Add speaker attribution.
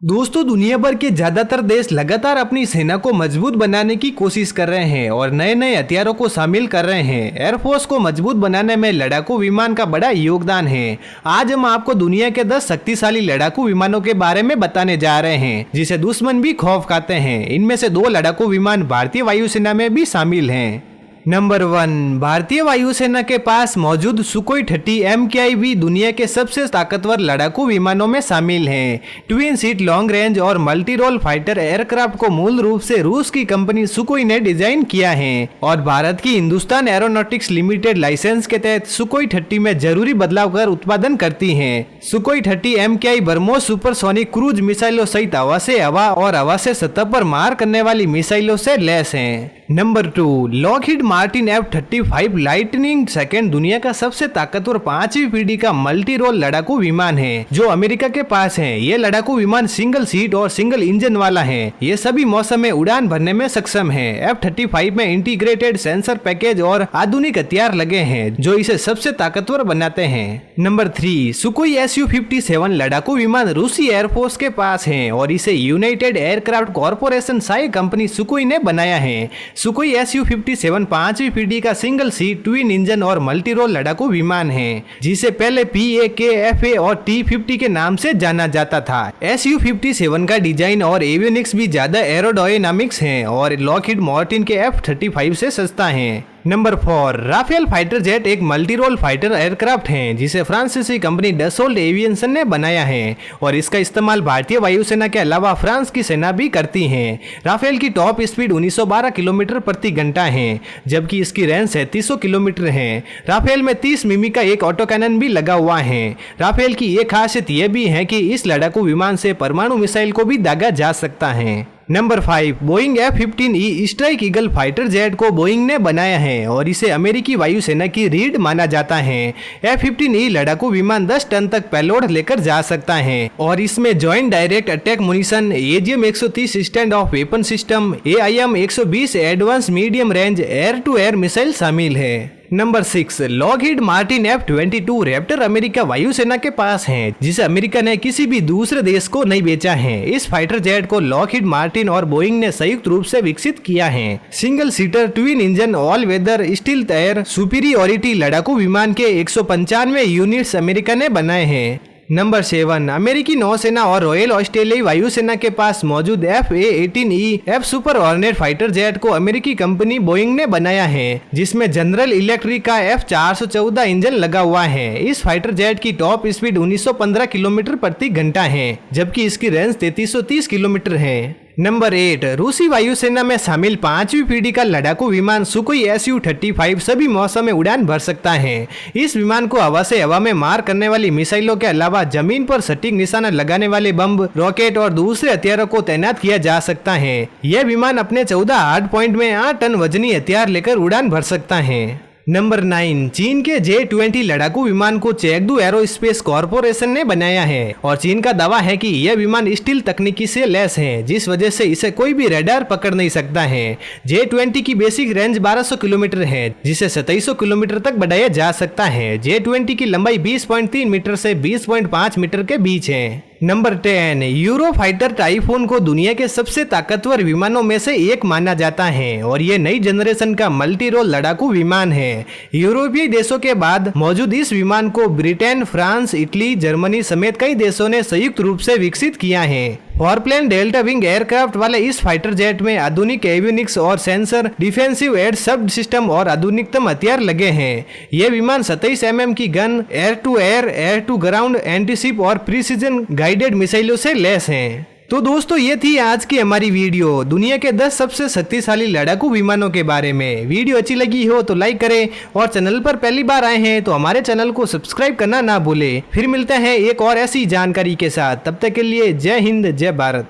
Speaker 1: दोस्तों, दुनिया भर के ज्यादातर देश लगातार अपनी सेना को मजबूत बनाने की कोशिश कर रहे हैं और नए नए हथियारों को शामिल कर रहे हैं। एयरफोर्स को मजबूत बनाने में लड़ाकू विमान का बड़ा योगदान है। आज हम आपको दुनिया के 10 शक्तिशाली लड़ाकू विमानों के बारे में बताने जा रहे हैं, जिसे दुश्मन भी खौफ खाते हैं। इनमें से 2 लड़ाकू विमान भारतीय वायुसेना में भी शामिल हैं। नंबर 1, भारतीय वायुसेना के पास मौजूद सुखोई 30 MKI दुनिया के सबसे ताकतवर लड़ाकू विमानों में शामिल हैं। ट्विन सीट लॉन्ग रेंज और मल्टी रोल फाइटर एयरक्राफ्ट को मूल रूप से रूस की कंपनी सुखोई ने डिजाइन किया है और भारत की हिंदुस्तान एरोनॉटिक्स लिमिटेड लाइसेंस के तहत सुखोई 30 में जरूरी बदलाव कर उत्पादन करती है। Sukhoi 30 MKI BrahMos supersonic cruise मिसाइलों सहित हवा से हवा और हवा से सतह पर मार करने वाली मिसाइलों से लैस हैं। Number 2, Lockheed Martin F-35 lightning second दुनिया का सबसे ताकतवर 5वीं पीढ़ी का मल्टी रोल लड़ाकू विमान है, जो अमेरिका के पास है। ये लड़ाकू विमान सिंगल सीट और सिंगल इंजन वाला है। ये सभी मौसम में उड़ान भरने में सक्षम है। F-35 में इंटीग्रेटेड सेंसर पैकेज और आधुनिक हथियार लगे हैं, जो इसे सबसे ताकतवर बनाते हैं। नंबर 3, सुखोई Su-57 लड़ाकू विमान रूसी एयरफोर्स के पास है और इसे United aircraft corporation Sai company Sukhoi ने बनाया है। सुखोई Su-57 5वीं पीढ़ी का सिंगल सीट ट्विन इंजन और मल्टी रोल लड़ाकू विमान है, जिसे पहले PAK-FA और T-50 के नाम से जाना जाता था। Su-57 का डिजाइन और एवियोनिक्स भी ज्यादा एरोडायनामिक्स हैं और लॉकहीड मार्टिन के F-35 से सस्ता है। नंबर 4, राफेल फाइटर जेट एक मल्टी रोल फाइटर एयरक्राफ्ट है, जिसे फ्रांसीसी कंपनी डसोल्ट एविएशन ने बनाया है और इसका इस्तेमाल भारतीय वायुसेना के अलावा फ्रांस की सेना भी करती है। राफेल की टॉप स्पीड 1912 किलोमीटर प्रति घंटा है, जबकि इसकी रेंज 3700 किलोमीटर है। राफेल में 30 मिमी का एक ऑटो कैनन भी लगा हुआ है। राफेल की एक खासियत यह भी है कि इस लड़ाकू विमान से परमाणु मिसाइल को भी दागा जा सकता है। Number 5, Boeing F-15E strike eagle fighter jet को बोइंग ने बनाया है और इसे अमेरिकी वायुसेना की रीढ़ माना जाता है। F-15E लड़ाकू विमान 10 टन तक पेलोड लेकर जा सकता है और इसमें joint direct attack munition, AGM-130 stand off weapon system, AIM-120 advance medium range air to air missile शामिल है। नंबर 6, Lockheed Martin F-22 Raptor America वायुसेना के पास है, जिसे अमेरिका ने किसी भी दूसरे देश को नहीं बेचा है। इस फाइटर जेट को लॉकहीड मार्टिन और बोइंग ने संयुक्त रूप से विकसित किया है। Single seater twin engine all weather stealth air superiority लड़ाकू विमान के 195 यूनिट्स अमेरिका ने बनाए हैं। नंबर 7, अमेरिकी नौसेना और रॉयल ऑस्ट्रेलियाई वायुसेना के पास मौजूद F-A-18E F super hornet fighter jet को अमेरिकी कंपनी बोइंग ने बनाया है, जिसमें जनरल इलेक्ट्रिक का F-414 इंजन लगा हुआ है। इस फाइटर जेट की टॉप स्पीड 1915 किलोमीटर प्रति घंटा है, जबकि इसकी रेंज 3330 किलोमीटर है। नंबर 8, रूसी वायुसेना में शामिल 5वीं पीढ़ी का लड़ाकू विमान सुखोई Su-35 सभी मौसम में उड़ान भर सकता है। इस विमान को हवा से हवा में मार करने वाली मिसाइलों के अलावा जमीन पर सटीक निशाना लगाने वाले बम, रॉकेट और दूसरे हथियारों को तैनात किया जा सकता है। यह विमान अपने 14 हार्ड पॉइंट में 8 टन वजनी हथियार लेकर उड़ान भर सकता है। नंबर 9, चीन के J-20 लड़ाकू विमान को चेंगडू एरोस्पेस कॉर्पोरेशन ने बनाया है और चीन का दावा है कि यह विमान स्टील तकनीकी से लैस है, जिस वजह से इसे कोई भी रडार पकड़ नहीं सकता है। J-20 की बेसिक रेंज 1200 किलोमीटर है, जिसे 2700 किलोमीटर तक बढ़ाया जा सकता है। J-20 की लंबाई 20.3 मीटर से 20.5 मीटर के बीच है। नंबर 10, यूरो फाइटर टाइफून को दुनिया के सबसे ताकतवर विमानों में से एक माना जाता है और ये नई जनरेशन का मल्टी रोल लड़ाकू विमान है। यूरोपीय देशों के बाद मौजूद इस विमान को ब्रिटेन, फ्रांस, इटली, जर्मनी समेत कई देशों ने संयुक्त रूप से विकसित किया है। फॉरप्लेन डेल्टा विंग एयरक्राफ्ट वाले इस फाइटर जेट में आधुनिक एवियोनिक्स और सेंसर, डिफेंसिव एयर सब सिस्टम और आधुनिकतम हथियार लगे हैं। यह विमान 27 mm की gun, air to air, air to ground, antiship और प्रिसीजन गाइडेड मिसाइलों से लैस हैं। तो दोस्तों, ये थी आज की हमारी वीडियो दुनिया के 10 सबसे शक्तिशाली लड़ाकू विमानों के बारे में। वीडियो अच्छी लगी हो तो लाइक करें और चैनल पर पहली बार आए हैं तो हमारे चैनल को सब्सक्राइब करना ना भूलें। फिर मिलते हैं एक और ऐसी जानकारी के साथ। तब तक के लिए जय हिंद, जय भारत।